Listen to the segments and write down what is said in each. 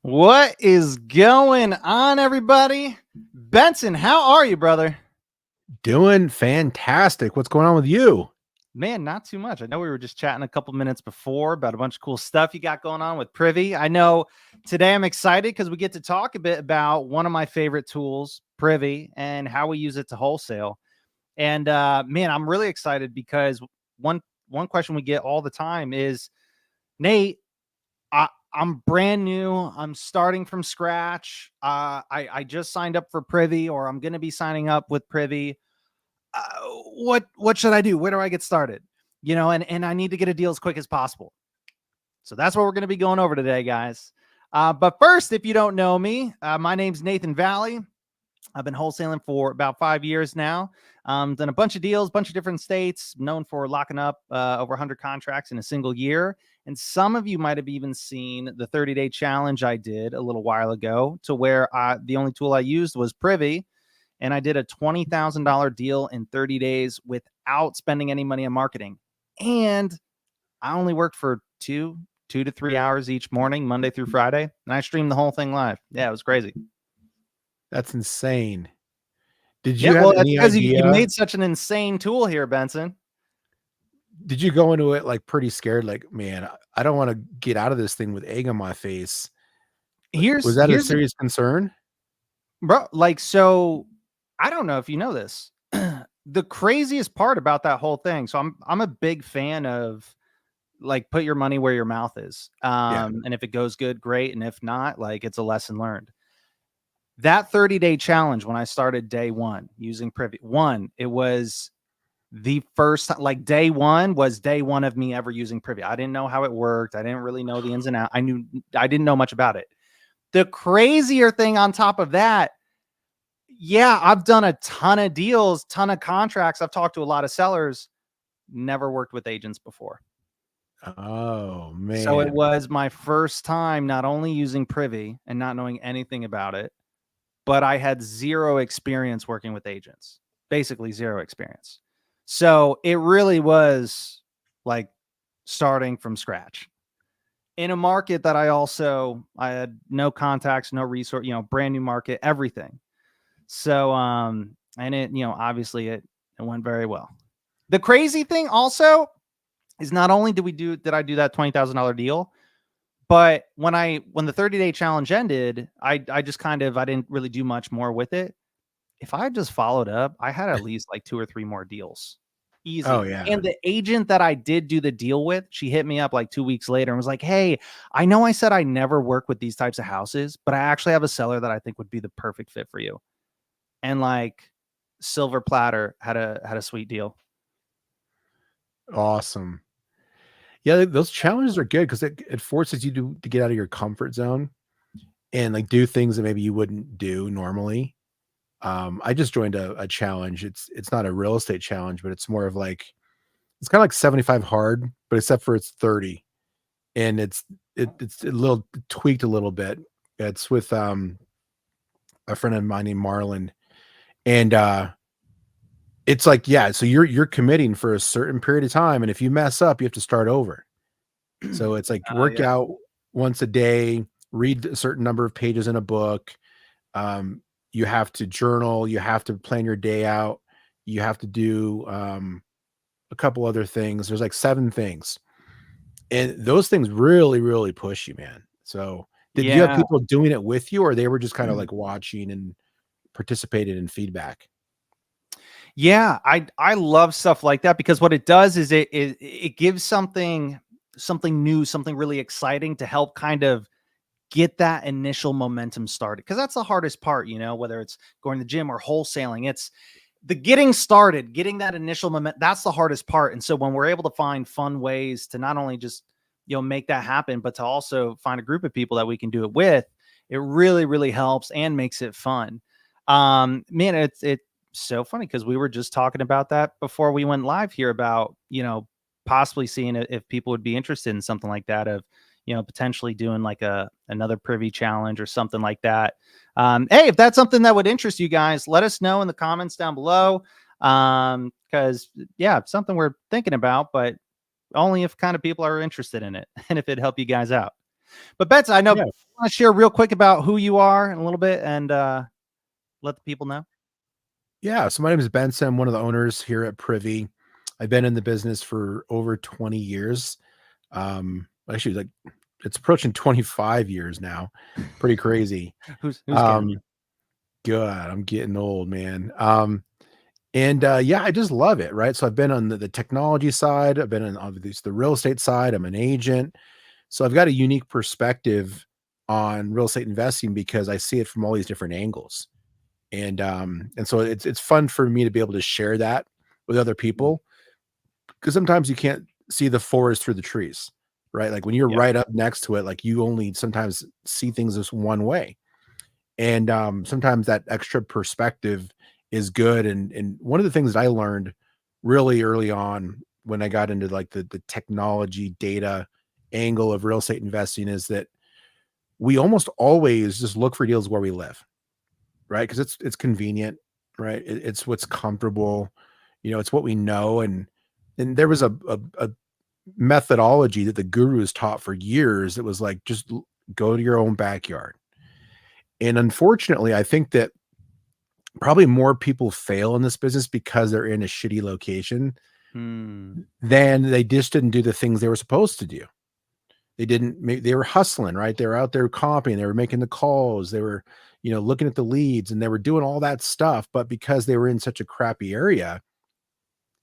What is going on, everybody? Benson, how are you, brother? Doing fantastic. What's going on with you? Man, not too much. I know we were just chatting a couple minutes before about a bunch of cool stuff you got going on with Privy. I know today I'm excited because we get to talk a bit about one of my favorite tools, Privy, and how we use it to wholesale. And man, I'm really excited because one question we get all the time is, Nate, I'm brand new. I'm starting from scratch. I just signed up for Privy, or I'm going to be signing up with Privy. Uh, what should I do? Where do I get started? And I need to get a deal as quick as possible. So that's what we're going to be going over today, guys. But first, if you don't know me, my name's Nathan Valley. I've been wholesaling for about 5 years now. Done a bunch of deals, bunch of different states, known for locking up over 100 contracts in a single year. And some of you might have even seen the 30-day challenge I did a little while ago, to where the only tool I used was Privy. And I did a $20,000 deal in 30 days without spending any money on marketing. And I only worked for two to 3 hours each morning, Monday through Friday. And I streamed the whole thing live. Yeah, it was crazy. That's insane. Did Yeah, you have well, that's any because you idea? made such an insane tool here, Benson. Did you go into it like pretty scared? Like, man, I don't want to get out of this thing with egg on my face. Was Here's that a here's the serious concern? bro, like, so I don't know if you know this. The craziest part about that whole thing. So I'm a big fan of, like, put your money where your mouth is. Yeah. And if it goes good, great. And if not, like, it's a lesson learned. That 30-day challenge, when I started day one using Privy, it was the first, like, day one was day one of me ever using Privy. I didn't know how it worked. I didn't really know the ins and outs. I didn't know much about it. The crazier thing on top of that, yeah, I've done a ton of deals, ton of contracts. I've talked to a lot of sellers, never worked with agents before. Oh So it man. was my first time not only using Privy and not knowing anything about it, but I had zero experience working with agents, basically zero experience. So it really was like starting from scratch in a market that I had no contacts, no resource, brand new market, everything. So, and it, obviously it went very well. The crazy thing also is, not only did I do that $20,000 deal, but when the 30-day challenge ended, I just I didn't really do much more with it. If I had just followed up, I had at least like 2 or 3 more deals. Oh Easy. yeah. And the agent that I did do the deal with, she hit me up like 2 weeks later and was like, "Hey, I know I said I never work with these types of houses, but I actually have a seller that I think would be the perfect fit for you." And, like, silver platter, had a sweet deal. Awesome. Yeah, those challenges are good because it forces you to get out of your comfort zone and like do things that maybe you wouldn't do normally. I just joined a challenge. It's not a real estate challenge, but it's more of like it's kind of like 75 hard, but except for it's 30, and it's a little tweaked a little bit. It's with a friend of mine named Marlon, and it's like, yeah, so you're committing for a certain period of time, and if you mess up, you have to start over. So it's like work Yeah. out once a day, read a certain number of pages in a book. You have to journal, you have to plan your day out, you have to do a couple other things. There's like 7 things. And those things really, really push you, man. So did you have Yeah. people doing it with you, or they were just kind of like watching and participated in feedback? Yeah, I love stuff like that, because what it does is it gives something new, something really exciting to help kind of get that initial momentum started. Because that's the hardest part, whether it's going to the gym or wholesaling. It's the getting started, getting that initial moment. That's the hardest part. And so when we're able to find fun ways to not only just, make that happen, but to also find a group of people that we can do it with, it really, really helps and makes it fun. Man, it's so funny because we were just talking about that before we went live here about, possibly seeing if people would be interested in something like that, of, potentially doing like another Privy challenge or something like that. Hey, if that's something that would interest you guys, let us know in the comments down below. Because yeah, it's something we're thinking about, but only if kind of people are interested in it and if it help you guys out. But Bets, I know Yeah. Want to share real quick about who you are in a little bit and let the people know? Yeah. So my name is Benson. I'm one of the owners here at Privy. I've been in the business for over 20 years. Actually, like it's approaching 25 years now. Pretty crazy. Who's counting? Um, good. I'm getting old, man. And yeah, I just love it. Right. So I've been on the technology side. I've been on obviously the real estate side. I'm an agent. So I've got a unique perspective on real estate investing because I see it from all these different angles. And so it's fun for me to be able to share that with other people because sometimes you can't see the forest through the trees, right? Like when you're Yeah. right up next to it, like you only sometimes see things this one way. And sometimes that extra perspective is good. And one of the things that I learned really early on when I got into like the technology data angle of real estate investing is that we almost always just look for deals where we live, right? Because it's convenient, right? It's what's comfortable, it's what we know. And there was a methodology that the gurus taught for years. It was like just go to your own backyard. And unfortunately, I think that probably more people fail in this business because they're in a shitty location Hmm. than they just didn't do the things they were supposed to do. They were hustling, right? They were out there comping, they were making the calls, they were, looking at the leads and they were doing all that stuff. But because they were in such a crappy area,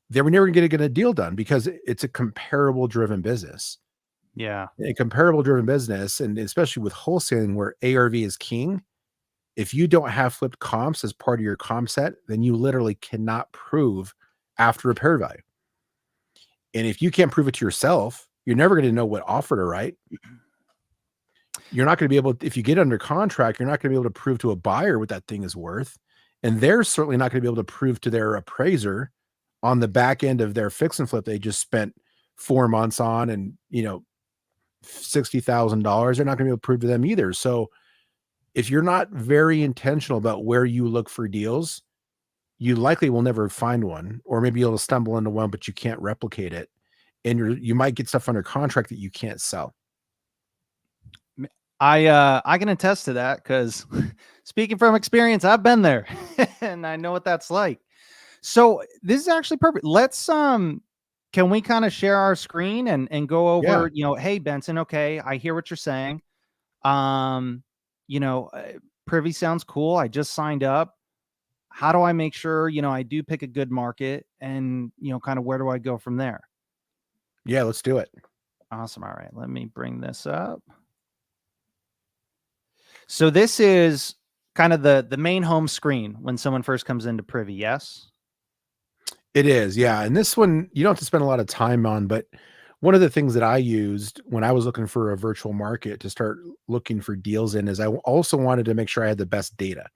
they were never going to get a deal done because it's a comparable driven business. Yeah. A comparable driven business, and especially with wholesaling where ARV is king, if you don't have flipped comps as part of your comp set, then you literally cannot prove after repair value. And if you can't prove it to yourself, you're never going to know what offer to write. You're not going to be able, if you get under contract, you're not going to be able to prove to a buyer what that thing is worth. And they're certainly not going to be able to prove to their appraiser on the back end of their fix and flip they just spent 4 months on and, $60,000. They're not going to be able to prove to them either. So if you're not very intentional about where you look for deals, you likely will never find one, or maybe you'll stumble into one, but you can't replicate it. And you might get stuff under contract that you can't sell. I can attest to that because speaking from experience, I've been there and I know what that's like. So this is actually perfect. Let's can we kind of share our screen and go Yeah. over, hey Benson, okay, I hear what you're saying. Um, you know, uh, Privy sounds cool. I just signed up. How do I make sure, I do pick a good market and, kind of where do I go from there? Yeah. Let's do it. Awesome. All right. Let me bring this up. So this is kind of the main home screen when someone first comes into Privy. Yes. It is. Yeah. And this one, you don't have to spend a lot of time on, but one of the things that I used when I was looking for a virtual market to start looking for deals in is I also wanted to make sure I had the best data.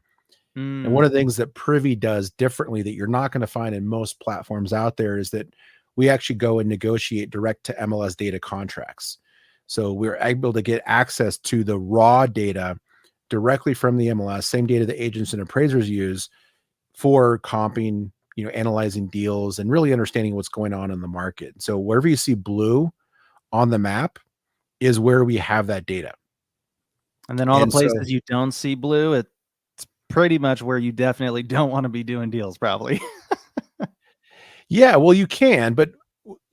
And one Mm, of the things that Privy does differently that you're not going to find in most platforms out there is that we actually go and negotiate direct to MLS data contracts. So we're able to get access to the raw data directly from the MLS, same data the agents and appraisers use for comping, analyzing deals and really understanding what's going on in the market. So wherever you see blue on the map is where we have that data. and then all the And so places you don't see blue, it's pretty much where you definitely don't want to be doing deals, probably. yeah, well, you can, but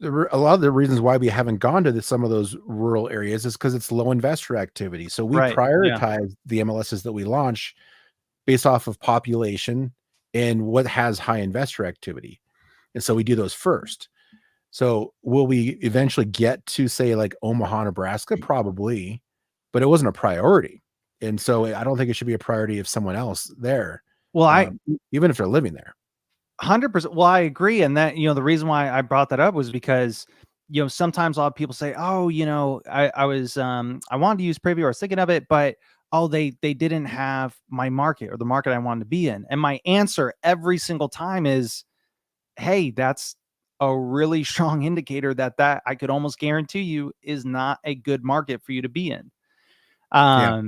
a lot of the reasons why we haven't gone to some of those rural areas is because it's low investor activity. So we Right. Yeah. prioritize the MLSs that we launch based off of population and what has high investor activity. And so we do those first. So will we eventually get to say like Omaha, Nebraska? Probably, but it wasn't a priority. And so I don't think it should be a priority of someone else there, Well, even if they're living there. 100%. Well, I agree. And that, the reason why I brought that up was because, sometimes a lot of people say, oh, I was, I wanted to use Preview or I was thinking of it, but, oh, they didn't have my market or the market I wanted to be in. And my answer every single time is, hey, that's a really strong indicator that I could almost guarantee you is not a good market for you to be in. Yeah.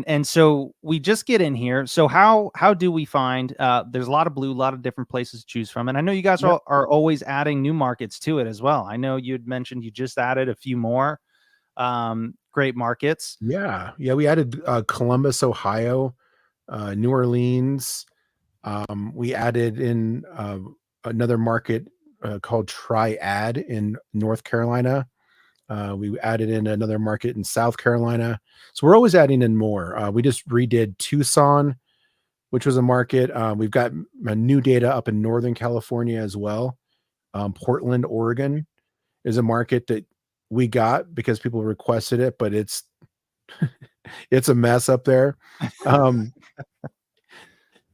And so we just get in here. So how do we find there's a lot of blue, a lot of different places to choose from. And I know you guys are always adding new markets to it as well. I know you'd mentioned you just added a few more. great markets. Yeah. Yeah. We added Columbus, Ohio, New Orleans. We added in another market called Triad in North Carolina. We added in another market in South Carolina. So we're always adding in more. We just redid Tucson, which was a market. We've got new data up in Northern California as well. Portland, Oregon is a market that we got because people requested it, but it's it's a mess up there. Um,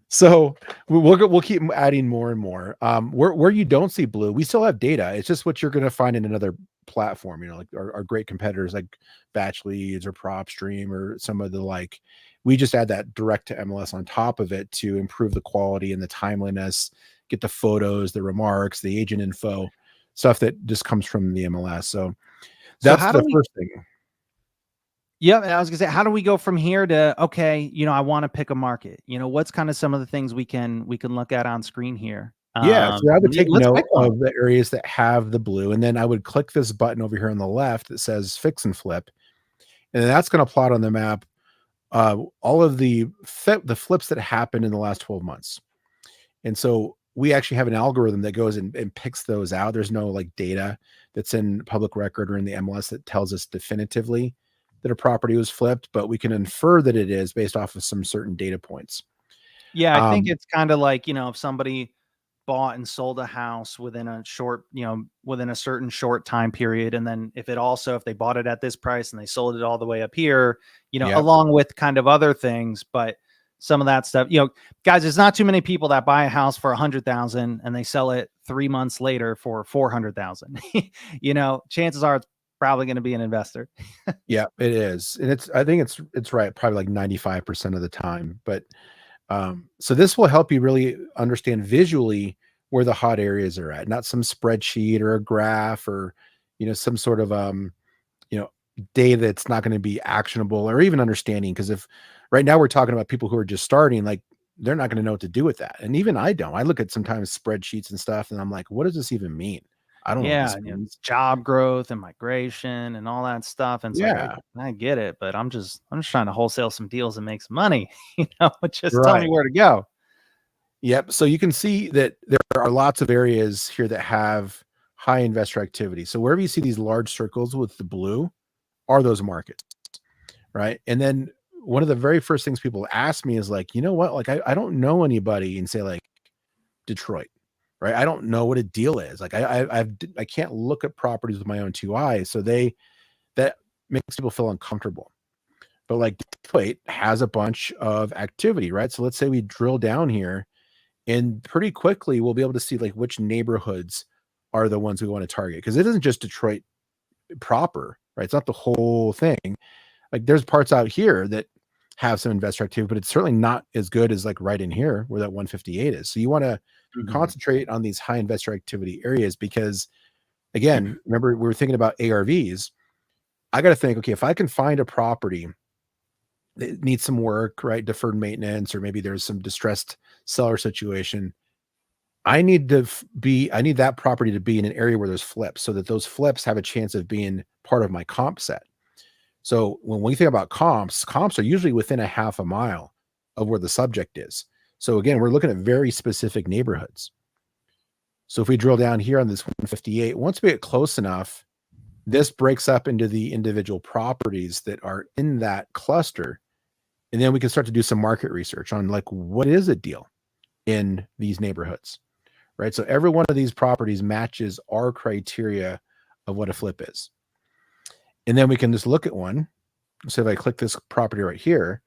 so we'll keep adding more and more. Where you don't see blue, we still have data. It's just what you're going to find in another platform. You know, like our great competitors like Batch Leads or PropStream or some of the like. We just add that direct to MLS on top of it to improve the quality and the timeliness, get the photos, the remarks, the agent info, stuff that just comes from the MLS. So So that's how do the we first thing. Yeah, and I was gonna say, how do we go from here to, okay, I want to pick a market. What's kind of some of the things we can look at on screen here? Yeah, so I would take Let's pick note one. of the areas that have the blue, and then I would click this button over here on the left that says fix and flip, and then that's going to plot on the map all of the flips that happened in the last 12 months. And so we actually have an algorithm that goes and picks those out. There's no like data that's in public record or in the MLS that tells us definitively that a property was flipped, but we can infer that it is based off of some certain data points. Yeah, I think Um, it's kind of like, if somebody bought and sold a house within a certain short time period. And then if they bought it at this price and they sold it all the way up here, yeah, along with kind of other things, but some of that stuff, guys, there's not too many people that buy a house for 100,000 and they sell it 3 months later for 400,000. Chances are it's probably going to be an investor. yeah, it is. And I think it's right, probably like 95% of the time. But so this will help you really understand visually where the hot areas are at, not some spreadsheet or a graph or, some sort of, you know, data that's not going to be actionable or even understanding. Cause if right now we're talking about people who are just starting, like they're not going to know what to do with that. And even I don't, I look at sometimes spreadsheets and stuff and I'm like, what does this even mean? I don't know what Yeah, this means. job growth and migration and all that stuff. And it's like, Yeah. I get it, but I'm just trying to wholesale some deals and make some money. Just tell me Right. where to go. Yep. So you can see that there are lots of areas here that have high investor activity. So wherever you see these large circles with the blue are those markets, right? And then one of the very first things people ask me is like, you know what? Like I don't know anybody in say like Detroit, right? I don't know what a deal is. Like I can't look at properties with my own two eyes. So that makes people feel uncomfortable. But like Detroit has a bunch of activity, right? So let's say we drill down here and pretty quickly we'll be able to see like which neighborhoods are the ones we want to target because it isn't just Detroit proper, right? It's not the whole thing. Like there's parts out here that have some investor activity, but it's certainly not as good as like right in here where that 158 is. So you want to Mhm. concentrate on these high investor activity areas because again, remember we were thinking about ARVs. I got to think, okay, if I can find a property that needs some work, right? Deferred maintenance, or maybe there's some distressed seller situation. I need that property to be in an area where there's flips so that those flips have a chance of being part of my comp set. So when we think about comps are usually within a half a mile of where the subject is. So again, we're looking at very specific neighborhoods. So if we drill down here on this 158, once we get close enough, this breaks up into the individual properties that are in that cluster. And then we can start to do some market research on like what is a deal in these neighborhoods, right? So every one of these properties matches our criteria of what a flip is. And then we can just look at one. So if I click this property right here,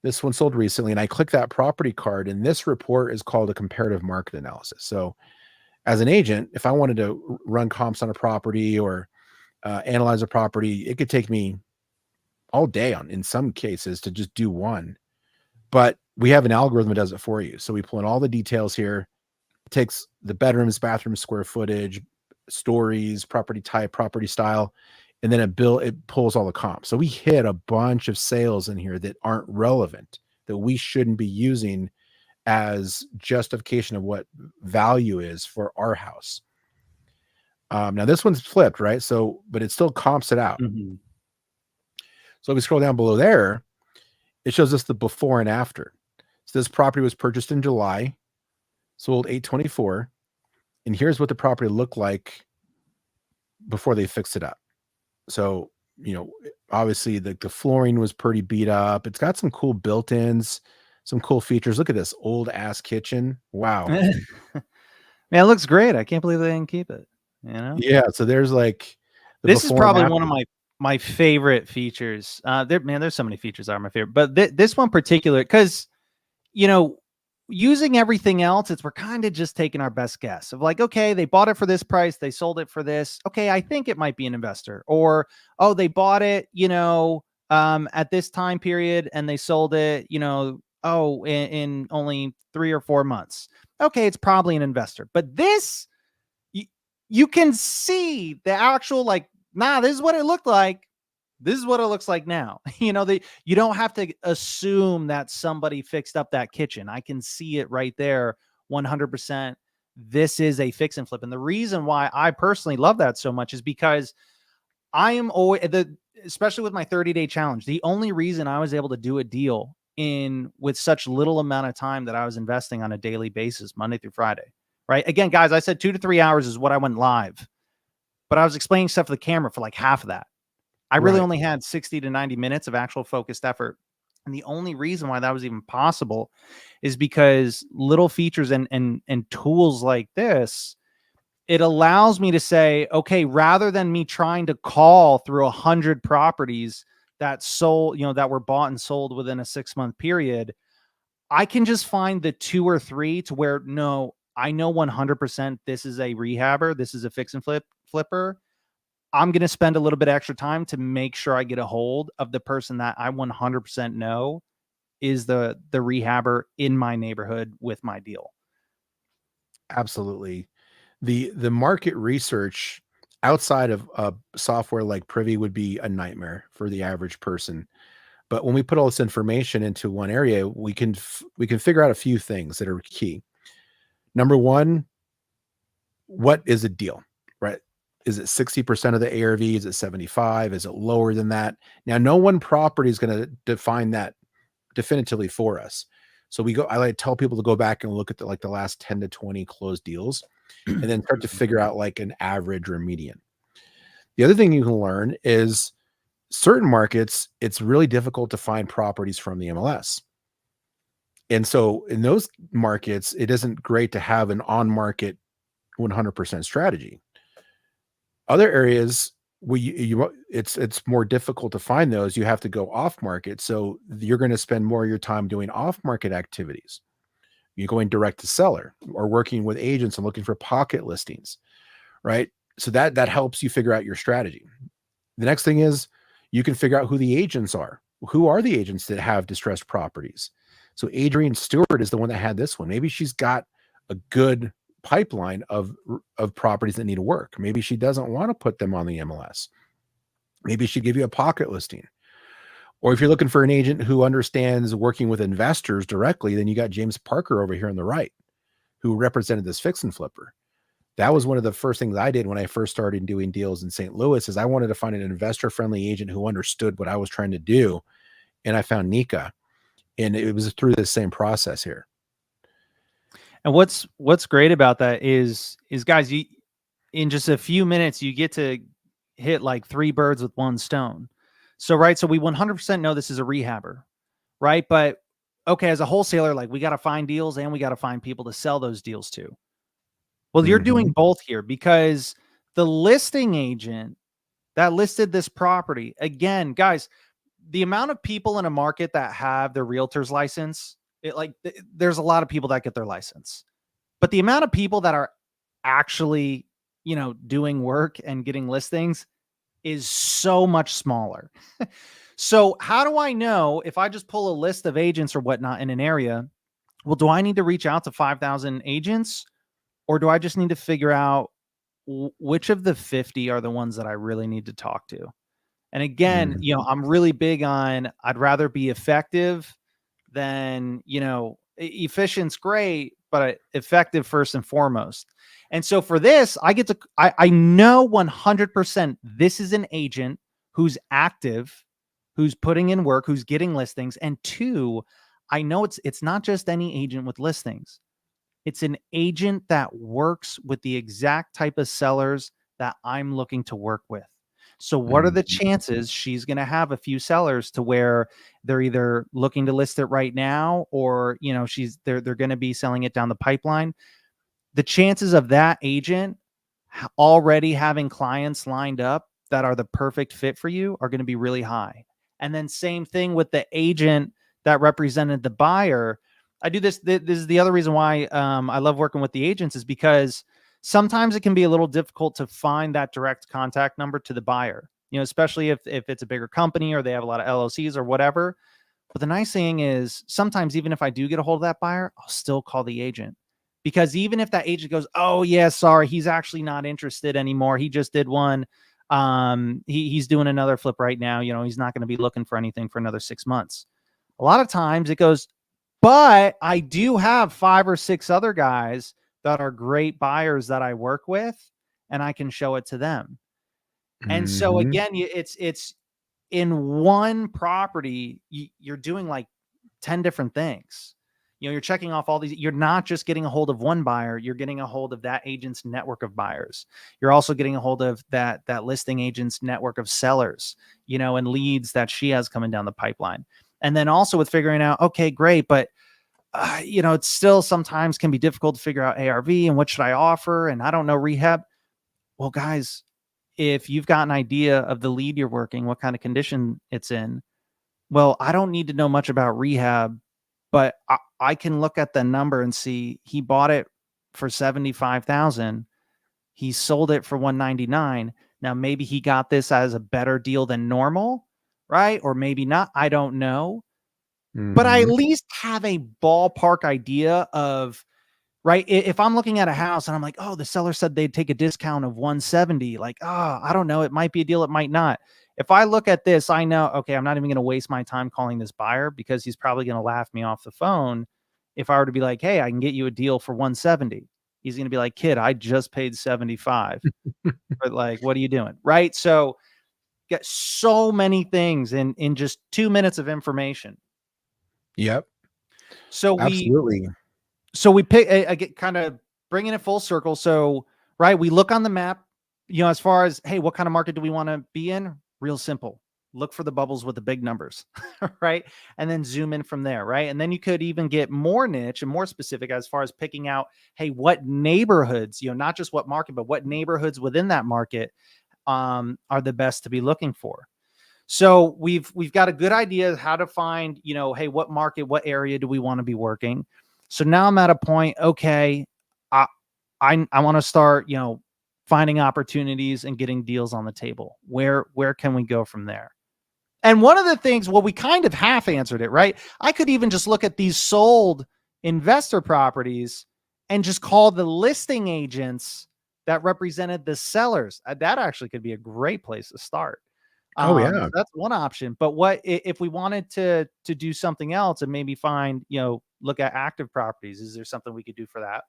this one sold recently, and I click that property card, and this report is called a comparative market analysis. So as an agent, if I wanted to run comps on a property or analyze a property, it could take me all day in some cases to just do one. But we have an algorithm that does it for you. So we pull in all the details here, takes the bedrooms, bathrooms, square footage, stories, property type, property style, and then it pulls all the comps. So we hit a bunch of sales in here that aren't relevant, that we shouldn't be using as justification of what value is for our house. Now this one's flipped, right? So, but it still comps it out. Mhm. So if we scroll down below there, it shows us the before and after. So this property was purchased in July, sold 8/24, and here's what the property looked like before they fixed it up. So, obviously the flooring was pretty beat up. It's got some cool built-ins, some cool features. Look at this old ass kitchen. Wow. Man, it looks great. I can't believe they didn't keep it. Yeah. So there's like this is probably one of my favorite features. There's so many features that are my favorite, but this one particular, because using everything else, we're kind of just taking our best guess of like, okay, they bought it for this price, they sold it for this. Okay, I think it might be an investor, or they bought it, at this time period and they sold it, in only 3 or 4 months. Okay, it's probably an investor. But this, you can see the actual like, this is what it looked like. This is what it looks like now. You don't have to assume that somebody fixed up that kitchen. I can see it right there, 100%. This is a fix and flip. And the reason why I personally love that so much is because I am always, especially with my 30-day challenge, the only reason I was able to do a deal with such little amount of time that I was investing on a daily basis, Monday through Friday, right? Again, guys, I said 2 to 3 hours is what I went live, but I was explaining stuff to the camera for like half of that. I really only had 60 to 90 minutes of actual focused effort. And the only reason why that was even possible is because little features and tools like this, it allows me to say, okay, rather than me trying to call through 100 properties that sold, that were bought and sold within a 6-month period, I can just find the 2 or 3 to where, no, I know 100% this is a rehabber, this is a fix and flipper. I'm going to spend a little bit extra time to make sure I get a hold of the person that I 100% know is the rehabber in my neighborhood with my deal. Absolutely. The market research outside of software like Privy would be a nightmare for the average person. But when we put all this information into one area, we can figure out a few things that are key. Number one, what is a deal, right? Is it 60% of the ARV? Is it 75? Is it lower than that? Now, no one property is going to define that definitively for us. So I like to tell people to go back and look at the last 10 to 20 closed deals and then start to figure out like an average or median. The other thing you can learn is certain markets, it's really difficult to find properties from the MLS. And so in those markets, it isn't great to have an on-market 100% strategy. Other areas where it's more difficult to find those, you have to go off market. So you're going to spend more of your time doing off market activities. You're going direct to seller or working with agents and looking for pocket listings, right? So that helps you figure out your strategy. The next thing is you can figure out who the agents are. Who are the agents that have distressed properties? So Adrienne Stewart is the one that had this one. Maybe she's got a good pipeline of properties that need work. Maybe she doesn't want to put them on the MLS. Maybe she'd give you a pocket listing. Or if you're looking for an agent who understands working with investors directly, then you got James Parker over here on the right, who represented this fix and flipper. That was one of the first things I did when I first started doing deals in St. Louis, is I wanted to find an investor-friendly agent who understood what I was trying to do. And I found Nika. And it was through the same process here. And what's great about that is guys, in just a few minutes, you get to hit like 3 birds with 1 stone. So, right. So we 100% know this is a rehabber, right? But okay, as a wholesaler, like we got to find deals and we got to find people to sell those deals to. Well, you're doing both here, because the listing agent that listed this property, again, guys, the amount of people in a market that have their realtor's license, there's a lot of people that get their license, but the amount of people that are actually, doing work and getting listings is so much smaller. So how do I know if I just pull a list of agents or whatnot in an area? Well, do I need to reach out to 5,000 agents, or do I just need to figure out which of the 50 are the ones that I really need to talk to? And again, I'm really big on, I'd rather be effective than, efficient's great, but effective first and foremost. And so for this, I know 100% this is an agent who's active, who's putting in work, who's getting listings. And two, I know it's not just any agent with listings. It's an agent that works with the exact type of sellers that I'm looking to work with. So what are the Mhm. chances she's going to have a few sellers to where they're either looking to list it right now, or, you know, they're going to be selling it down the pipeline? The chances of that agent already having clients lined up that are the perfect fit for you are going to be really high. And then same thing with the agent that represented the buyer. I do this. This is the other reason why I love working with the agents, is because sometimes it can be a little difficult to find that direct contact number to the buyer, you know, especially if it's a bigger company or they have a lot of LLCs or whatever. But the nice thing is, sometimes even if I do get a hold of that buyer, I'll still call the agent, because even if that agent goes, "Oh yeah, sorry, he's actually not interested anymore. He just did one. He's doing another flip right now. You know, he's not going to be looking for anything for another 6 months." A lot of times it goes, "But I do have 5 or 6 other guys that are great buyers that I work with, and I can show it to them." And so Mhm. again, it's in one property, you're doing like 10 different things. You know, you're checking off all these. You're not just getting a hold of one buyer, you're getting a hold of that agent's network of buyers. You're also getting a hold of that listing agent's network of sellers, you know, and leads that she has coming down the pipeline. And then also with figuring out, okay, great, but you know, it still sometimes can be difficult to figure out ARV and what should I offer, and I don't know rehab. Well, guys, if you've got an idea of the lead you're working, what kind of condition it's in, well, I don't need to know much about rehab, but I can look at the number and see he bought it for 75,000. He sold it for 199. Now maybe he got this as a better deal than normal, right? Or maybe not. I don't know. But I at Mhm. least have a ballpark idea of, right? If I'm looking at a house and I'm like, oh, the seller said they'd take a discount of 170, like, oh, I don't know. It might be a deal. It might not. If I look at this, I know, okay, I'm not even going to waste my time calling this buyer, because he's probably going to laugh me off the phone. If I were to be like, hey, I can get you a deal for 170, he's going to be like, kid, I just paid 75. But like, what are you doing? Right. So get so many things in just 2 minutes of information. Yep. So we Absolutely. pick I get kind of bringing it full circle. So, right, we look on the map, you know, as far as, hey, what kind of market do we want to be in? Real simple. Look for the bubbles with the big numbers, right? And then zoom in from there, right? And then you could even get more niche and more specific as far as picking out, hey, what neighborhoods, you know, not just what market, but what neighborhoods within that market are the best to be looking for. So we've got a good idea of how to find, you know, hey, what market, what area do we want to be working? So now I'm at a point, okay, I I want to start, you know, finding opportunities and getting deals on the table. Where can we go from there? And one of the things, well, we kind of half answered it, right? I could even just look at these sold investor properties and just call the listing agents that represented the sellers. That actually could be a great place to start. Oh, So yeah. that's one option. But what if we wanted to do something else and maybe find, you know, look at active properties? Is there something we could do for that?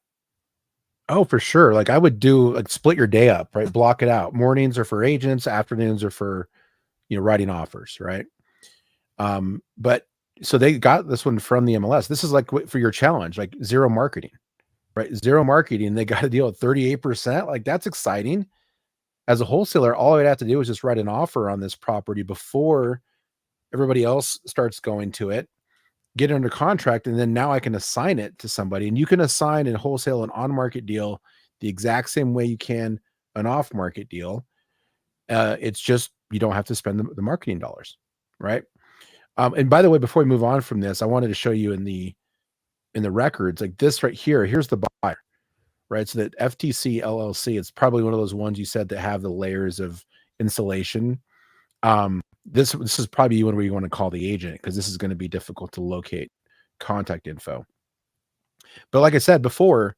Oh, for sure. Like, I would do like, split your day up, right? Block it out. Mornings are for agents, afternoons are for, writing offers, right? But so they got this one from the MLS. This is like for your challenge, like zero marketing, right? Zero marketing. They got a deal at 38%. Like, that's exciting. As a wholesaler, all I'd have to do is just write an offer on this property before everybody else starts going to it, get it under contract, and then now I can assign it to somebody. And you can assign and wholesale an on-market deal the exact same way you can an off-market deal. It's just you don't have to spend the marketing dollars, right? And by the way, before we move on from this, I wanted to show you in the records, like this right here. Here's the buyer, right? So that FTC LLC, it's probably one of those ones you said that have the layers of insulation. This is probably one where you want to call the agent, because this is going to be difficult to locate contact info. But like I said before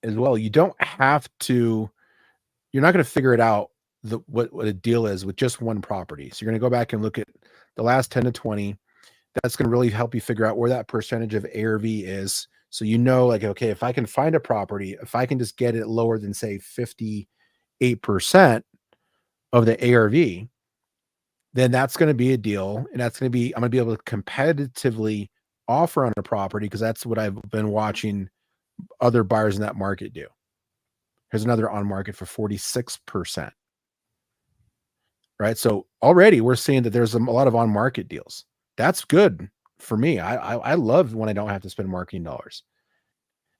as well, you don't have to. You're not going to figure it out what a deal is with just one property. So you're going to go back and look at the last 10 to 20. That's going to really help you figure out where that percentage of ARV is. So you know, like, okay, if I can find a property, if I can just get it lower than say 58% of the ARV, then that's going to be a deal. And that's going to be, I'm going to be able to competitively offer on a property because that's what I've been watching other buyers in that market do. Here's another on market for 46%. Right. So already we're seeing that there's a lot of on market deals. That's good for me. I love when I don't have to spend marketing dollars.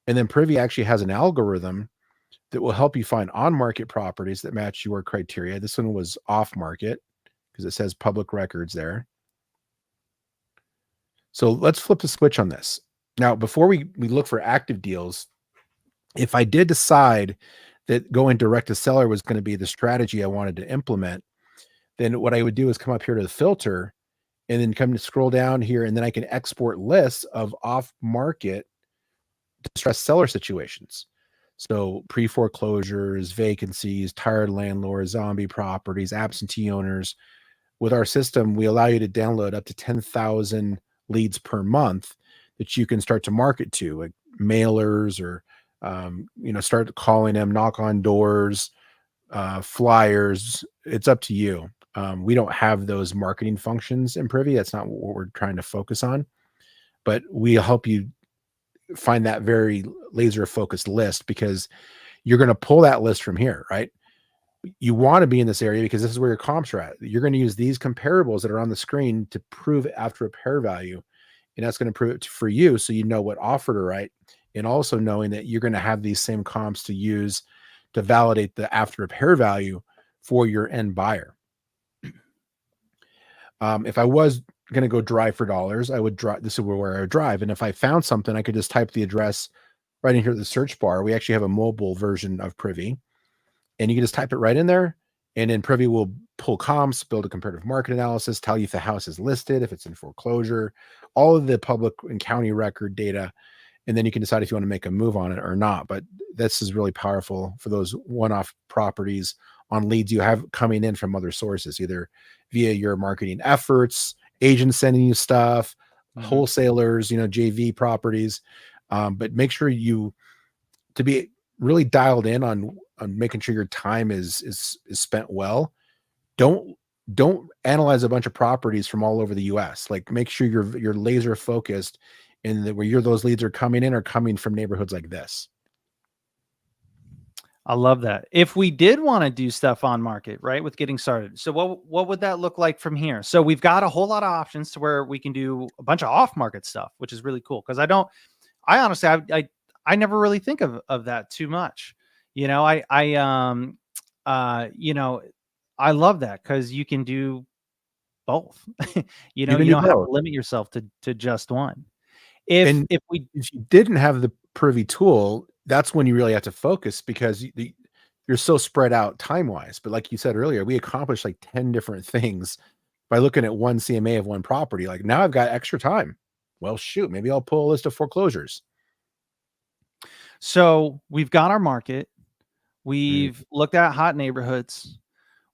And then Privy actually has an algorithm that will help you find on market properties that match your criteria. This one was off market because it says public records there. So let's flip the switch on this. Now, before we look for active deals, if I did decide that going direct to seller was going to be the strategy I wanted to implement, then what I would do is come up here to the filter and then come to scroll down here, and then I can export lists of off-market distressed seller situations. So pre-foreclosures, vacancies, tired landlords, zombie properties, absentee owners. With our system, we allow you to download up to 10,000 leads per month that you can start to market to, like mailers or, start calling them, knock on doors, flyers. It's up to you. We don't have those marketing functions in Privy. That's not what we're trying to focus on, but we help you find that very laser focused list because you're going to pull that list from here, right? You want to be in this area because this is where your comps are at. You're going to use these comparables that are on the screen to prove after repair value. And that's going to prove it for you. So you know what offer to write, and also knowing that you're going to have these same comps to use to validate the after repair value for your end buyer. If I was going to go drive for dollars, I would drive. This is where I would drive. And if I found something, I could just type the address right in here at the search bar. We actually have a mobile version of Privy, and you can just type it right in there. And then Privy will pull comps, build a comparative market analysis, tell you if the house is listed, if it's in foreclosure, all of the public and county record data. And then you can decide if you want to make a move on it or not. But this is really powerful for those one-off properties on leads you have coming in from other sources, either via your marketing efforts, agents sending you stuff, wholesalers, JV properties. But make sure to be really dialed in on making sure your time is spent well. Don't analyze a bunch of properties from all over the US. Like, make sure you're laser focused and where those leads are coming from neighborhoods like this. I love that. If we did want to do stuff on market, right, with getting started, so what would that look like from here? So we've got a whole lot of options to where we can do a bunch of off market stuff, which is really cool. Cause I honestly, I never really think of that too much. I love that because you can do both. You don't have to limit yourself to just one. If you didn't have the Privy tool, that's when you really have to focus because you're so spread out time-wise. But like you said earlier, we accomplished like 10 different things by looking at one CMA of one property. Like, now I've got extra time. Well, shoot, maybe I'll pull a list of foreclosures. So we've got our market. We've looked at hot neighborhoods.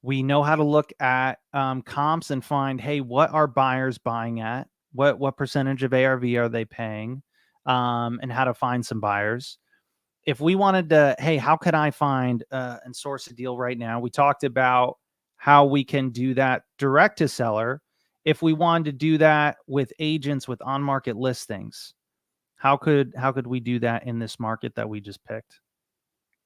We know how to look at comps and find, hey, what are buyers buying at? What percentage of ARV are they paying? And how to find some buyers. If we wanted to, hey, how could I find and source a deal right now? We talked about how we can do that direct to seller. If we wanted to do that with agents with on-market listings, how could we do that in this market that we just picked?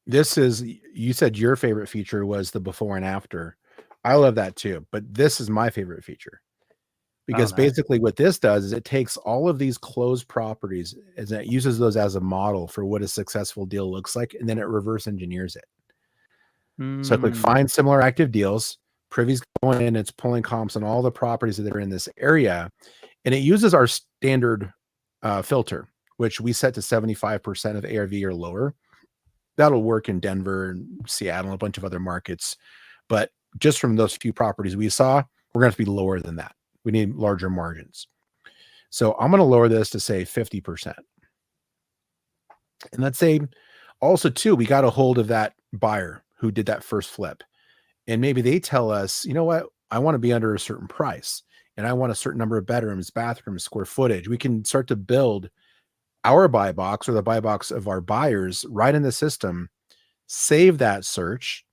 You said your favorite feature was the before and after. I love that too, but this is my favorite feature. Because basically what this does is it takes all of these closed properties and it uses those as a model for what a successful deal looks like, and then it reverse engineers it. So I click find similar active deals. Privy's going in, it's pulling comps on all the properties that are in this area, and it uses our standard filter, which we set to 75% of ARV or lower. That'll work in Denver and Seattle and a bunch of other markets. But just from those few properties we saw, we're going to have to be lower than that. We need larger margins. So I'm going to lower this to say 50%. And let's say also too, we got a hold of that buyer who did that first flip. And maybe they tell us, you know what, I want to be under a certain price and I want a certain number of bedrooms, bathrooms, square footage. We can start to build our buy box or the buy box of our buyers right in the system, save that search.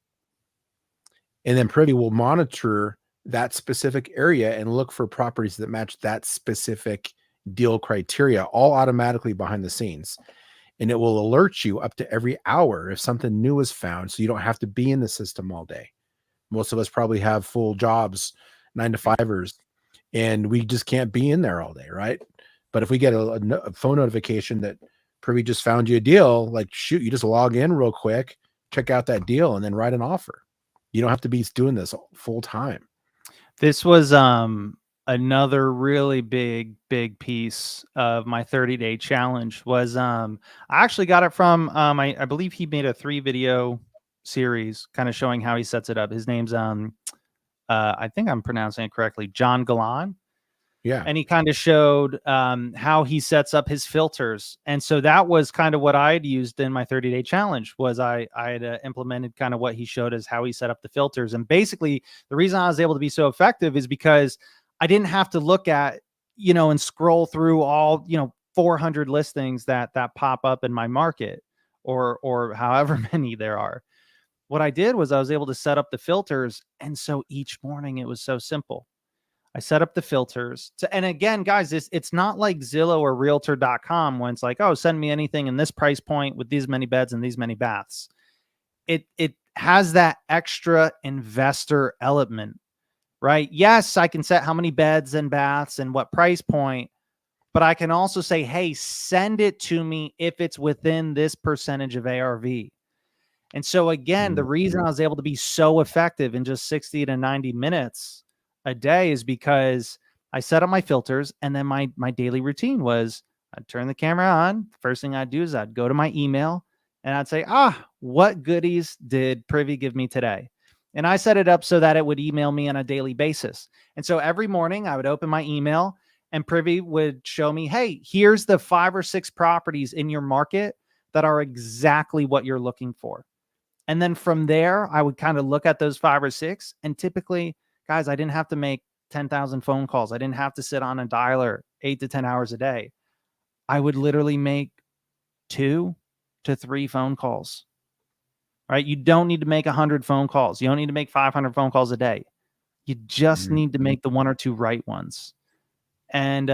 And then Privy will monitor that specific area and look for properties that match that specific deal criteria, all automatically behind the scenes. And it will alert you up to every hour if something new is found, so you don't have to be in the system all day. Most of us probably have full jobs, 9-to-5ers, and we just can't be in there all day, right? But if we get a phone notification that Privy just found you a deal, like, shoot, you just log in real quick, check out that deal, and then write an offer. You don't have to be doing this full time. This was another really big piece of my 30-day challenge. Was I actually got it from I believe he made a 3-video series kind of showing how he sets it up. His name's I think I'm pronouncing it correctly, John Galan. Yeah. And he kind of showed how he sets up his filters. And so that was kind of what I had used in my 30-day challenge. Was I had implemented kind of what he showed as how he set up the filters. And basically the reason I was able to be so effective is because I didn't have to look at, and scroll through all, 400 listings that pop up in my market, or however many there are. What I did was I was able to set up the filters. And so each morning it was so simple. I set up the filters and again, guys, it's not like Zillow or realtor.com when it's like, oh, send me anything in this price point with these many beds and these many baths. It has that extra investor element, right? Yes, I can set how many beds and baths and what price point, but I can also say, hey, send it to me if it's within this percentage of ARV. And so again, the reason I was able to be so effective in just 60 to 90 minutes a day is because I set up my filters, and then my daily routine was I'd turn the camera on. First thing I'd do is I'd go to my email and I'd say, what goodies did Privy give me today? And I set it up so that it would email me on a daily basis. And so every morning I would open my email and Privy would show me, hey, here's the 5 or 6 properties in your market that are exactly what you're looking for. And then from there, I would kind of look at those 5 or 6, and typically, guys, I didn't have to make 10,000 phone calls. I didn't have to sit on a dialer 8 to 10 hours a day. I would literally make 2 to 3 phone calls, right? You don't need to make 100 phone calls. You don't need to make 500 phone calls a day. You just need to make the 1 or 2 right ones. And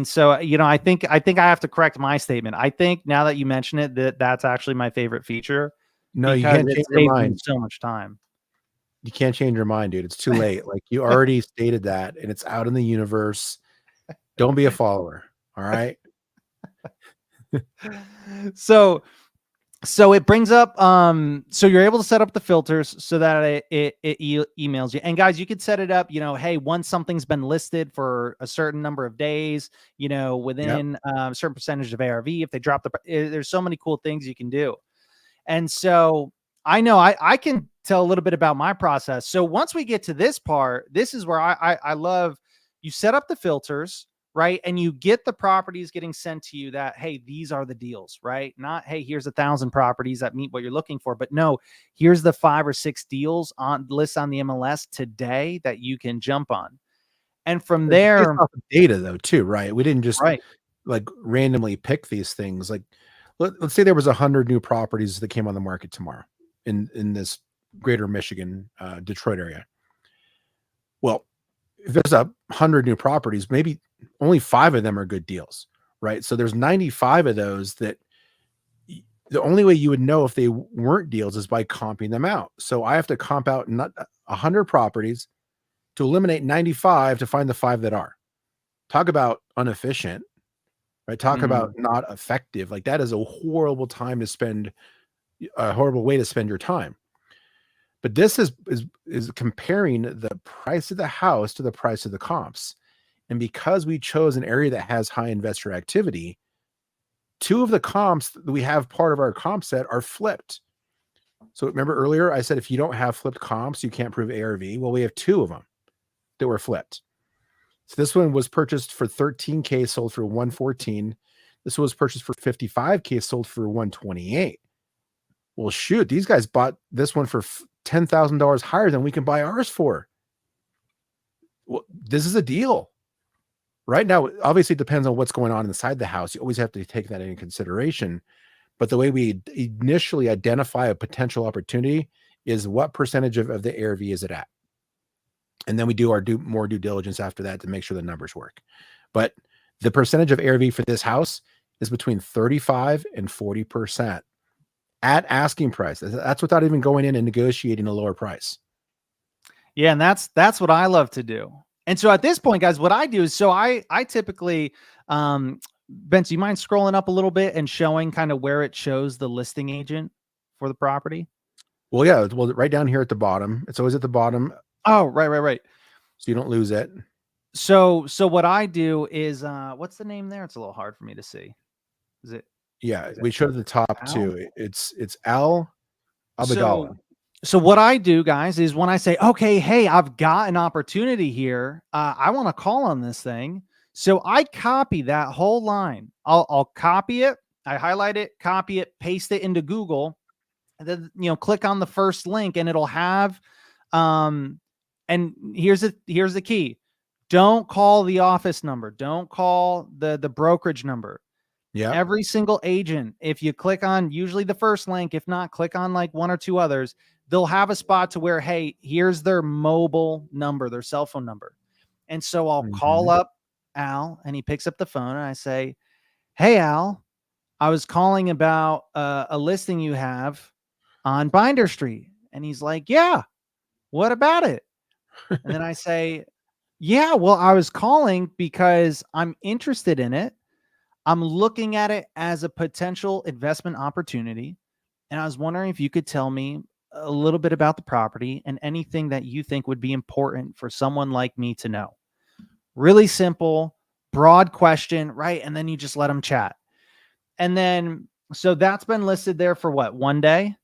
so, I think I have to correct my statement. I think now that you mention it, that's actually my favorite feature. No, you can't change your mind. So much time. You can't change your mind, dude. It's too late. Like, you already stated that, and it's out in the universe. Don't be a follower. All right. So it brings up, so you're able to set up the filters so that it emails you. And guys, you could set it up, hey, once something's been listed for a certain number of days, within a certain percentage of ARV, if they drop there's so many cool things you can do. And so I know I can tell a little bit about my process. So once we get to this part, this is where I love, you set up the filters, right? And you get the properties getting sent to you that, hey, these are the deals, right? Not, hey, here's 1,000 properties that meet what you're looking for, but no, here's the 5 or 6 deals on lists on the MLS today that you can jump on. And from there, based off of data though, too, right? We didn't just like randomly pick these things. Like, let's say there was 100 new properties that came on the market tomorrow in this greater Michigan, Detroit area. Well, if there's 100 new properties, maybe only 5 of them are good deals, right? So there's 95 of those that the only way you would know if they weren't deals is by comping them out. So I have to comp out not 100 properties to eliminate 95 to find the 5 that are. Talk about inefficient, right? Talk about not effective. Like, that is a horrible time to spend, a horrible way to spend your time. But this is comparing the price of the house to the price of the comps. And because we chose an area that has high investor activity, 2 of the comps that we have part of our comp set are flipped. So remember earlier, I said, if you don't have flipped comps, you can't prove ARV. Well, we have 2 of them that were flipped. So this one was purchased for $13K, sold for $114. This was purchased for $55K, sold for $128. Well, shoot, these guys bought this one for $10,000 higher than we can buy ours for. Well, this is a deal. Right now, obviously, it depends on what's going on inside the house. You always have to take that into consideration. But the way we initially identify a potential opportunity is what percentage of the ARV is it at? And then we do our more due diligence after that to make sure the numbers work. But the percentage of ARV for this house is between 35 and 40% at asking price. That's without even going in and negotiating a lower price. Yeah, and that's what I love to do. And so at this point, guys, what I do is I typically Vince, do you mind scrolling up a little bit and showing kind of where it shows the listing agent for the property? Well, yeah, well, right down here at the bottom. It's always at the bottom. Oh, right. So you don't lose it. So what I do is what's the name there? It's a little hard for me to see. Is it? Yeah, we showed the top Al? two. It's Al Abdallah. So what I do, guys, is when I say, okay, hey, I've got an opportunity here. I want to call on this thing. So I copy that whole line. I'll copy it. I highlight it, copy it, paste it into Google, and then, click on the first link and it'll have, and here's the key. Don't call the office number. Don't call the brokerage number. Yeah. Every single agent, if you click on usually the first link, if not, click on like one or two others, they'll have a spot to where, hey, here's their mobile number, their cell phone number. And so I'll call up Al and he picks up the phone and I say, hey, Al, I was calling about a listing you have on Binder Street. And he's like, yeah, what about it? And then I say, yeah, well, I was calling because I'm interested in it. I'm looking at it as a potential investment opportunity. And I was wondering if you could tell me a little bit about the property and anything that you think would be important for someone like me to know. Really simple, broad question, right? And then you just let them chat. And then, so that's been listed there for what? 1 day?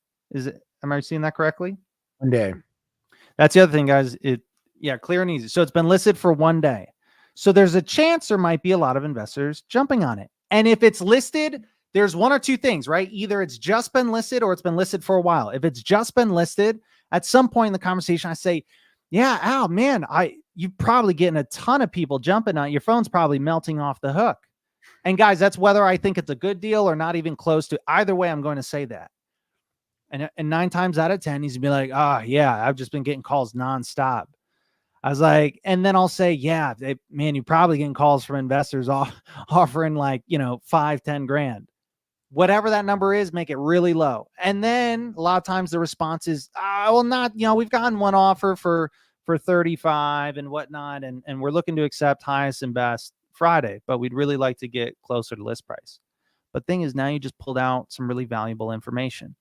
Am I seeing that correctly? 1 day. That's the other thing, guys. Clear and easy. So it's been listed for 1 day. So there's a chance there might be a lot of investors jumping on it. And if it's listed, there's one or two things, right? Either it's just been listed or it's been listed for a while. If it's just been listed, at some point in the conversation, I say, yeah, Al, man, you're probably getting a ton of people jumping on it. Your phone's probably melting off the hook. And guys, that's whether I think it's a good deal or not even close to. Either way, I'm going to say that. And 9 times out of 10, he's gonna be like, yeah, I've just been getting calls nonstop. I was like, and then I'll say, yeah, man, you're probably getting calls from investors offering like, 5-10 grand, whatever that number is, make it really low. And then a lot of times the response is, we've gotten one offer for 35 and whatnot. And we're looking to accept highest and best Friday, but we'd really like to get closer to list price. But thing is, now you just pulled out some really valuable information.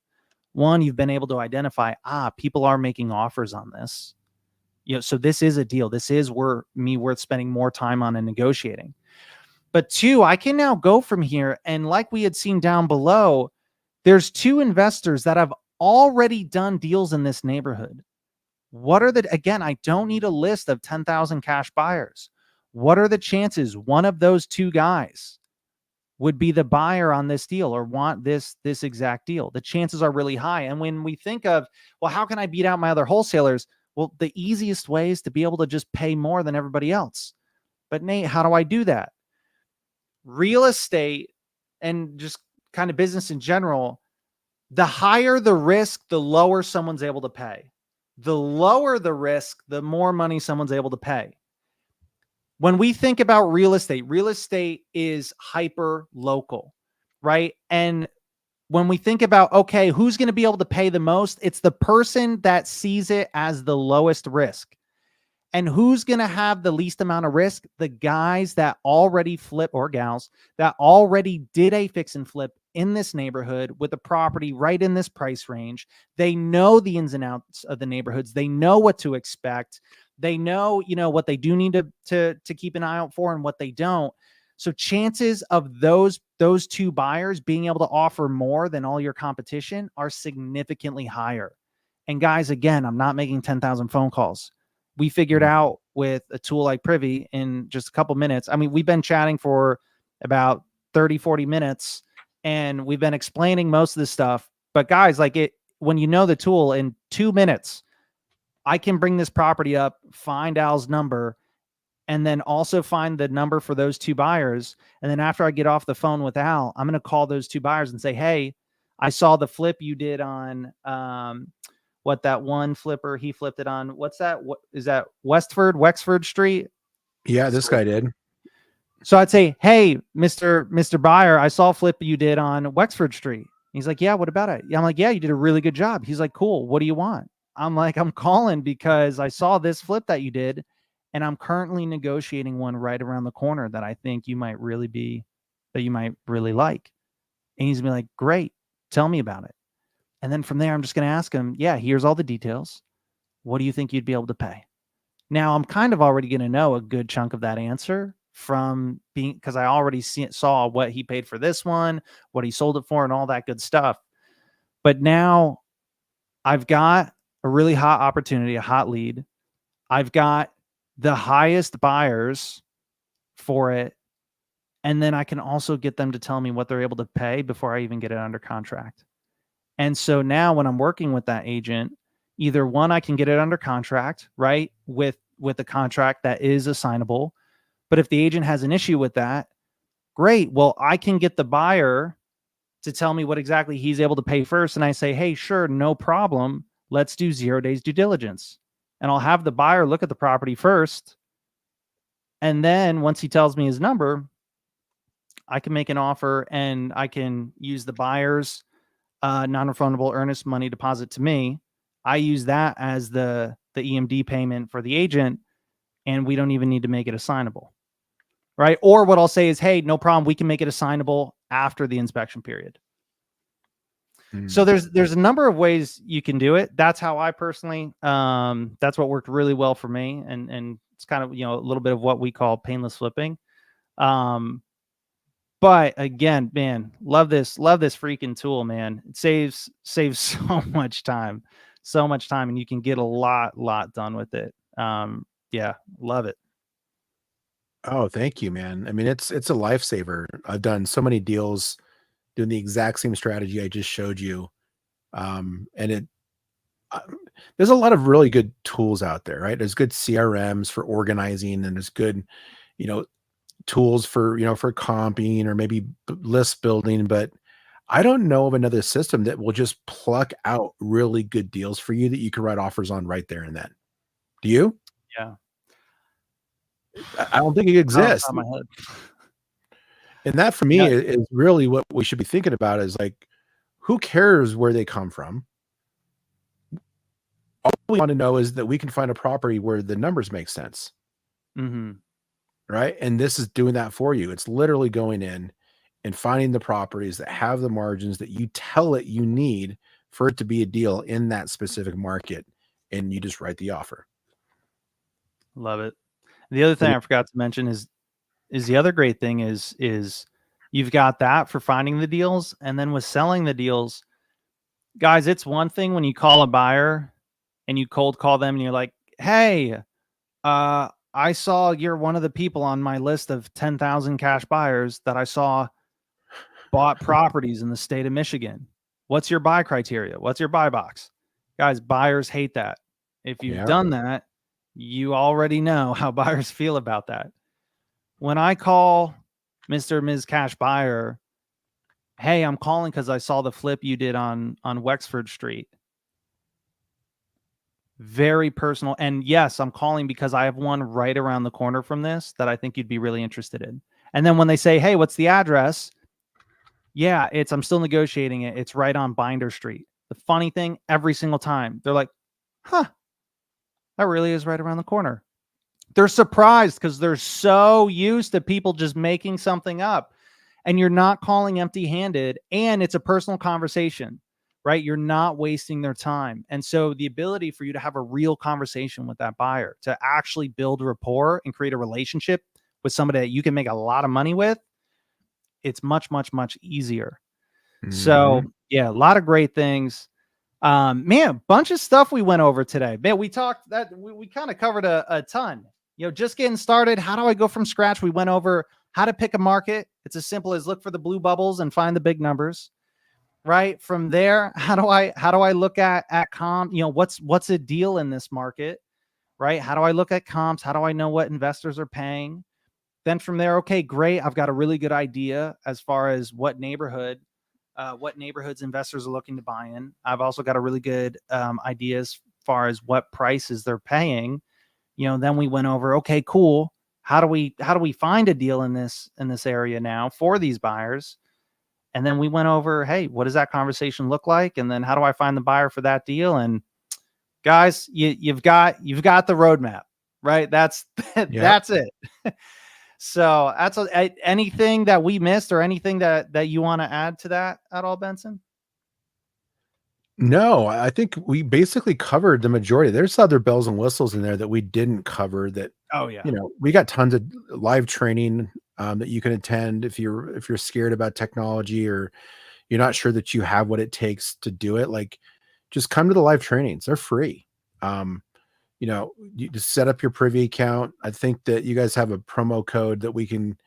One, you've been able to identify, people are making offers on this. So this is a deal. This is worth spending more time on and negotiating. But 2, I can now go from here. And like we had seen down below, there's 2 investors that have already done deals in this neighborhood. Again, I don't need a list of 10,000 cash buyers. What are the chances one of those 2 guys would be the buyer on this deal or want this exact deal? The chances are really high. And when we think of, well, how can I beat out my other wholesalers? Well, the easiest way is to be able to just pay more than everybody else. But Nate, how do I do that? Real estate and just kind of business in general, the higher the risk, the lower someone's able to pay. The lower the risk, the more money someone's able to pay. When we think about real estate is hyper local, right? And when we think about, okay, who's going to be able to pay the most? It's the person that sees it as the lowest risk. And who's going to have the least amount of risk? The guys that already flip, or gals that already did a fix and flip in this neighborhood with a property right in this price range. They know the ins and outs of the neighborhoods. They know what to expect. They know, what they do need to keep an eye out for and what they don't. So chances of those 2 buyers being able to offer more than all your competition are significantly higher. And guys, again, I'm not making 10,000 phone calls. We figured out with a tool like Privy in just a couple minutes. I mean, we've been chatting for about 30, 40 minutes and we've been explaining most of this stuff. But guys, when you know the tool, in 2 minutes, I can bring this property up, find Al's number, and then also find the number for those 2 buyers. And then after I get off the phone with Al, I'm going to call those 2 buyers and say, hey, I saw the flip you did on what that one flipper, he flipped it on, what's that? What is that? Wexford Street? Yeah, this guy did. So I'd say, hey, Mr. Buyer, I saw a flip you did on Wexford Street. He's like, yeah, what about it? I'm like, yeah, you did a really good job. He's like, cool. What do you want? I'm like, I'm calling because I saw this flip that you did, and I'm currently negotiating one right around the corner that I think you might really like. And he's gonna be like, great, tell me about it. And then from there, I'm just gonna ask him, yeah, here's all the details. What do you think you'd be able to pay? Now I'm kind of already going to know a good chunk of that answer from being, because I already saw what he paid for this one, what he sold it for, and all that good stuff. But now I've got a really hot opportunity, a hot lead. I've got the highest buyers for it. And then I can also get them to tell me what they're able to pay before I even get it under contract. And so now when I'm working with that agent, either one, I can get it under contract, right? With a contract that is assignable. But if the agent has an issue with that, great. Well, I can get the buyer to tell me what exactly he's able to pay first. And I say, hey, sure, no problem. Let's do 0 days due diligence. And I'll have the buyer look at the property first. And then once he tells me his number, I can make an offer and I can use the buyer's non-refundable earnest money deposit to me. I use that as the EMD payment for the agent, and we don't even need to make it assignable, right? Or what I'll say is, hey, no problem, we can make it assignable after the inspection period. So there's a number of ways you can do it. That's how I personally, that's what worked really well for me, and it's kind of a little bit of what we call painless flipping. But again, man, love this freaking tool, man. It saves so much time, and you can get a lot done with it. Yeah, love it. Oh, thank you, man. I mean, it's a lifesaver. I've done so many deals doing the exact same strategy I just showed you. And there's a lot of really good tools out there, right? There's good CRMs for organizing, and there's good, tools for, for comping or maybe list building, but I don't know of another system that will just pluck out really good deals for you that you can write offers on right there and then. Do you? Yeah. I don't think it exists. My head. And that for me is really what we should be thinking about, is like, who cares where they come from? All we want to know is that we can find a property where the numbers make sense. Mm-hmm. Right. And this is doing that for you. It's literally going in and finding the properties that have the margins that you tell it you need for it to be a deal in that specific market. And you just write the offer. Love it. The other thing I forgot to mention is the other great thing is you've got that for finding the deals. And then with selling the deals, guys, it's one thing when you call a buyer and you cold call them and you're like, hey, I saw you're one of the people on my list of 10,000 cash buyers that I saw bought properties in the state of Michigan. What's your buy criteria? What's your buy box? Guys, buyers hate that. If you've done that, you already know how buyers feel about that. When I call Mr. or Ms. Cash Buyer, hey, I'm calling because I saw the flip you did on Wexford Street. Very personal. And yes, I'm calling because I have one right around the corner from this that I think you'd be really interested in. And then when they say, hey, what's the address? Yeah, I'm still negotiating it. It's right on Binder Street. The funny thing, every single time, they're like, huh, that really is right around the corner. They're surprised because they're so used to people just making something up, and you're not calling empty-handed, and it's a personal conversation, right? You're not wasting their time. And so the ability for you to have a real conversation with that buyer, to actually build rapport and create a relationship with somebody that you can make a lot of money with, it's much easier. Mm-hmm. So yeah, a lot of great things. Man, bunch of stuff we went over today. Man, we talked that we kind of covered a ton. Just getting started. How do I go from scratch? We went over how to pick a market. It's as simple as look for the blue bubbles and find the big numbers. Right from there, how do I look at comp? What's a deal in this market? Right? How do I look at comps? How do I know what investors are paying? Then from there, okay, great. I've got a really good idea as far as what neighborhood what neighborhoods investors are looking to buy in. I've also got a really good idea as far as what prices they're paying. Then we went over, okay, cool. How do we find a deal in this area now for these buyers? And then we went over, hey, what does that conversation look like? And then how do I find the buyer for that deal? And guys, you've got the roadmap, right? That's that's it. So that's anything that we missed or anything that you want to add to that at all, Benson? No, I think we basically covered the majority. There's other bells and whistles in there that we didn't cover that, Oh yeah. we got tons of live training that you can attend if you're scared about technology or you're not sure that you have what it takes to do it. Like, just come to the live trainings. They're free. You just set up your Privy account. I think that you guys have a promo code that we can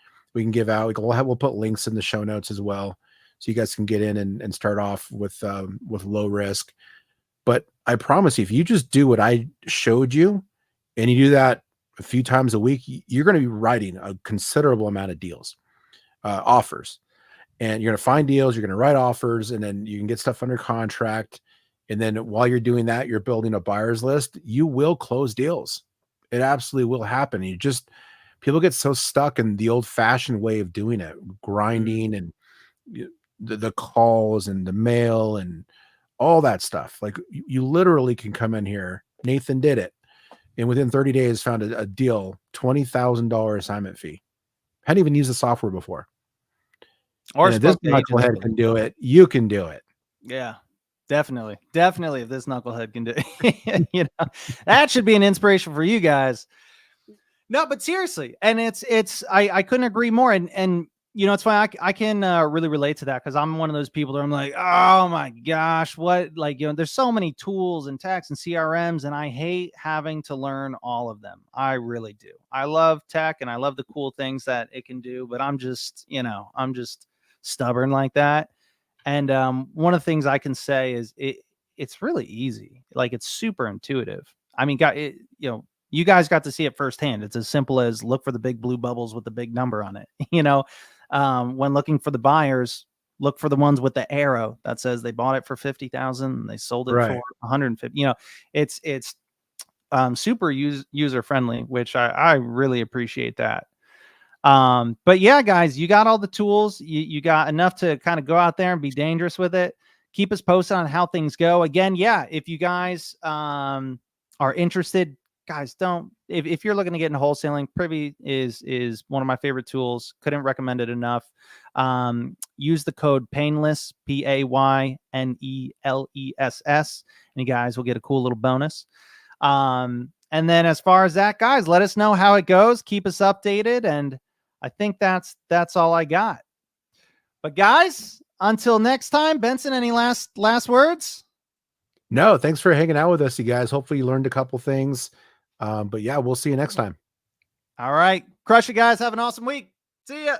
give out. We'll put links in the show notes as well, so you guys can get in and start off with low risk. But I promise you, if you just do what I showed you and you do that a few times a week, you're going to be writing a considerable amount of deals, offers, and you're going to find deals, you're going to write offers, and then you can get stuff under contract. And then while you're doing that, you're building a buyer's list. You will close deals. It absolutely will happen. People get so stuck in the old fashioned way of doing it, grinding and the calls and the mail and all that stuff. Like, you literally can come in here. Nathan did it. And within 30 days found a deal, $20,000 assignment fee. Hadn't even used the software before. Or if this knucklehead can do it, you can do it. Yeah. Definitely. If this knucklehead can do it, that should be an inspiration for you guys. No, but seriously. And I couldn't agree more. And it's funny. I can really relate to that, because I'm one of those people that I'm like, oh my gosh, what, there's so many tools and techs and CRMs, and I hate having to learn all of them. I really do. I love tech and I love the cool things that it can do, but I'm just stubborn like that. And one of the things I can say is it's really easy. Like, it's super intuitive. I mean, you guys got to see it firsthand. It's as simple as look for the big blue bubbles with the big number on it. When looking for the buyers, look for the ones with the arrow that says they bought it for 50,000 and they sold it for 150. It's super user friendly, which I really appreciate that. But yeah, guys, you got all the tools. You got enough to kind of go out there and be dangerous with it. Keep us posted on how things go. Again, yeah, if you guys are interested, guys, if you're looking to get into wholesaling, Privy is one of my favorite tools. Couldn't recommend it enough. Use the code PAINLESS, PAYNELESS, and you guys will get a cool little bonus. And then as far as that, guys, let us know how it goes. Keep us updated, and I think that's all I got. But guys, until next time, Benson, any last words? No, thanks for hanging out with us, you guys. Hopefully you learned a couple things. But yeah, we'll see you next time. All right. Crush it, guys. Have an awesome week. See ya.